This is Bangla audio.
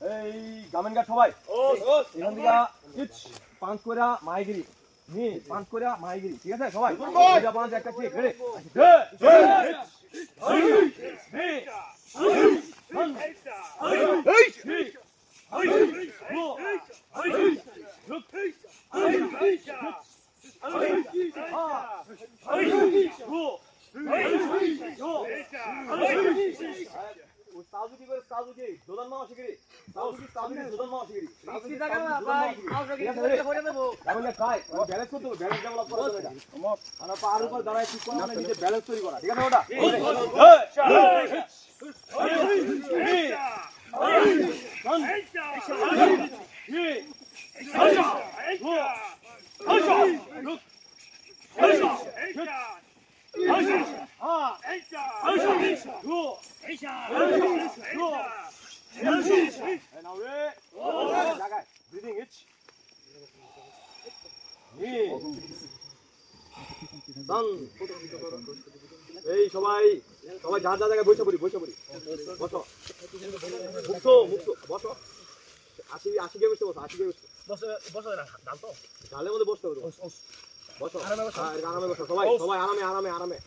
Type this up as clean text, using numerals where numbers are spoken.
এই গামেন গা সবাই এখান থেকে পাঁচ কইরা মাইগিরি নি পাঁচ কইরা মাইগিরি ঠিক আছে সবাই এটা পাঁচ একটা ঠিক রে সাউজি করে সাউজি দোদন মাও শিগরি সাউজি দোদন মাও শিগরি মিষ্টি টাকা না ভাই আউটে করে দেব তাহলে কাই ব্যালেন্স করতে হবে ব্যালেন্স ডেভেলপ করতে হবে এটা আমরা পার উপর দাঁড়ায় ঠিক করে আমরা নিজে ব্যালেন্স তৈরি করা ঠিক আছে ওটা এই সবাই সবাই যার যা জায়গায় বসে পড়ি বসো মুক্ত বসো 80 কে বসতে বসো 80 কে বসো না ডাল তো ডালের মধ্যে বসতে হবে বসো আরামে বসো সবাই আরামে